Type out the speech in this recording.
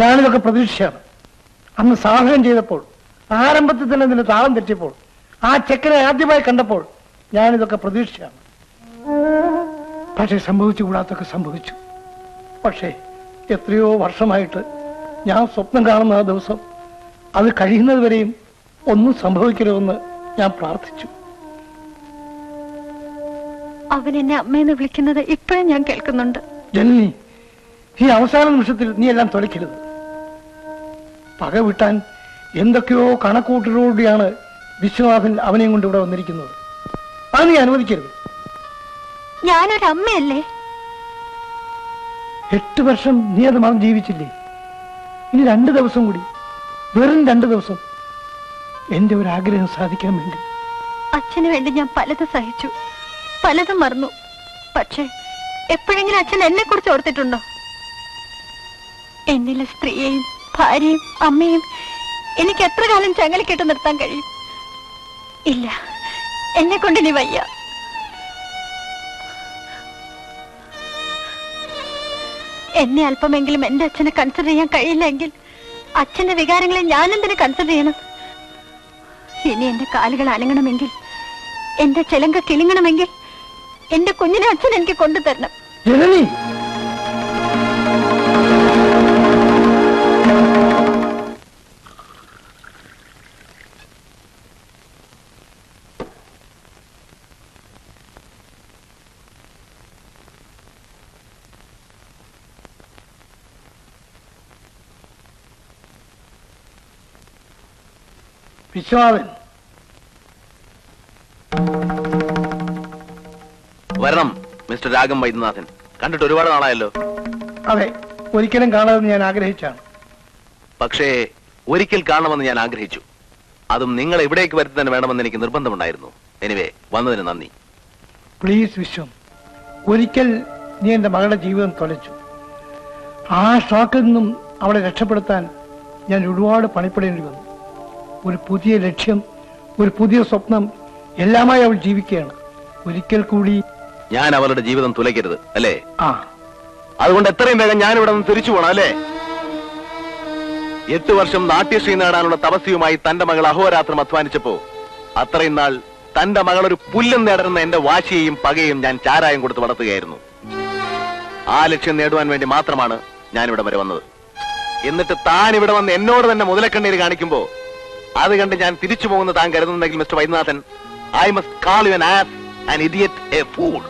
ഞാനിതൊക്കെ പ്രതീക്ഷിച്ചാണ്. അന്ന് സാധനം ചെയ്തപ്പോൾ, ആരംഭത്തിൽ തന്നെ ഇതിന് താളം തെറ്റിയപ്പോൾ, ആ ചെക്കനെ ആദ്യമായി കണ്ടപ്പോൾ ഞാനിതൊക്കെ പ്രതീക്ഷിച്ചാണ്. പക്ഷെ സംഭവിച്ചുകൂടാത്തൊക്കെ സംഭവിച്ചു. പക്ഷേ എത്രയോ വർഷമായിട്ട് ഞാൻ സ്വപ്നം കാണുന്ന ആ ദിവസം, അത് കഴിയുന്നത് വരെയും ഒന്നും സംഭവിക്കരുതെന്ന് ഞാൻ പ്രാർത്ഥിച്ചു. അവൻ എന്നെ അമ്മയെന്ന് വിളിക്കുന്നത് ഇപ്പോഴും ഞാൻ കേൾക്കുന്നുണ്ട്. ജനനി, ഈ അവസാന നിമിഷത്തിൽ നീ എല്ലാം തൊലയ്ക്കരുത്. പക വിട്ടാൻ എന്തൊക്കെയോ കണക്കൂട്ടലോടെയാണ് വിശ്വനാഥൻ അവനെയും കൊണ്ട് ഇവിടെ വന്നിരിക്കുന്നത്. അത് നീ അനുവദിക്കരുത്. ഞാനൊരമ്മയല്ലേ? 8 വർഷം നീ അത് മറന്ന് ജീവിച്ചില്ലേ? ഇനി 2 ദിവസം കൂടി, വെറും 2 ദിവസം, എന്റെ ഒരു ആഗ്രഹം സാധിക്കാൻ വേണ്ടി. അച്ഛന് വേണ്ടി ഞാൻ പലതും സഹിച്ചു, പലതും മറന്നു. പക്ഷേ എപ്പോഴെങ്കിലും അച്ഛൻ എന്നെ കുറിച്ച് ഓർത്തിട്ടുണ്ടോ? എന്നിലെ സ്ത്രീയെയും ഭാര്യയും അമ്മയും എനിക്ക് എത്ര കാലം ചങ്ങലക്കിട്ട് നിർത്താൻ കഴിയും? ഇല്ല, എന്നെ കൊണ്ട് ഇനി വയ്യ. എന്നെ അല്പമെങ്കിലും എന്റെ അച്ഛനെ കൺസിഡർ ചെയ്യാൻ കഴിയില്ലെങ്കിൽ അച്ഛന്റെ വികാരങ്ങളെ ഞാൻ എന്തിനു കൺസിഡർ ചെയ്യണം? ഇനി എന്റെ കാലുകൾ അനങ്ങണമെങ്കിൽ, എന്റെ ചെലങ്ക കിളിങ്ങണമെങ്കിൽ എന്റെ കുഞ്ഞിനെ അച്ഛൻ എനിക്ക് കൊണ്ടുതരണം. വിശ്വനാഥൻ, വരണം മിസ്റ്റർ രാഗം വൈദ്യനാഥൻ. കണ്ടിട്ട് ഒരുപാട് നാളായല്ലോ. അതെ, ഒരിക്കലും കാണാമെന്ന് ഞാൻ ആഗ്രഹിച്ചാണ്. പക്ഷേ ഒരിക്കൽ കാണണമെന്ന് ഞാൻ ആഗ്രഹിച്ചു. അതും നിങ്ങൾ ഇവിടേക്ക് വരുത്തി തന്നെ വേണമെന്ന് എനിക്ക് നിർബന്ധമുണ്ടായിരുന്നു. എനിവേ, വന്നതിന് നന്ദി. പ്ലീസ് വിശ്വം, ഒരിക്കൽ നീ എന്റെ മകളുടെ ജീവിതം തൊലച്ചു. ആ ഷോക്കിൽ നിന്നും അവളെ രക്ഷപ്പെടുത്താൻ ഞാൻ ഒരുപാട് പണിപ്പെടേണ്ടി വന്നു. ഒരു പുതിയ ലക്ഷ്യം, ഒരു പുതിയ സ്വപ്നം എല്ലാമായി അവൾ ജീവിക്കുകയാണ്. ഒരിക്കൽ കൂടി ഞാൻ അവളുടെ ജീവിതം തുലയ്ക്കരുത്, അല്ലേ? ആ, അതുകൊണ്ട് എത്രയും വേഗം ഞാൻ ഇവിടെ നിന്ന് തിരിച്ചു പോകണം, അല്ലേ? 8 വർഷം നാട്യശ്രീ നേടാനുള്ള തപസ്യയുമായി തന്റെ മകൾ അഹോരാത്രം അധ്വാനിച്ചപ്പോ അത്രയും നാൾ തന്റെ മകൾ ഒരു പുല്ലും നേടരുന്ന എന്റെ വാശിയെയും പകയും ഞാൻ ചാരായം കൊടുത്ത് വളർത്തുകയായിരുന്നു. ആ ലക്ഷ്യം നേടുവാൻ വേണ്ടി മാത്രമാണ് ഞാൻ ഇവിടെ വരെ വന്നത്. എന്നിട്ട് താൻ ഇവിടെ വന്ന് എന്നോട് തന്നെ മുതലക്കണ്ണീര് കാണിക്കുമ്പോ അത് കണ്ട് ഞാൻ തിരിച്ചു പോകുന്ന താൻ കരുതുന്നെങ്കിൽ mister Vaidyanathan, I must call you an ass, an idiot, a fool.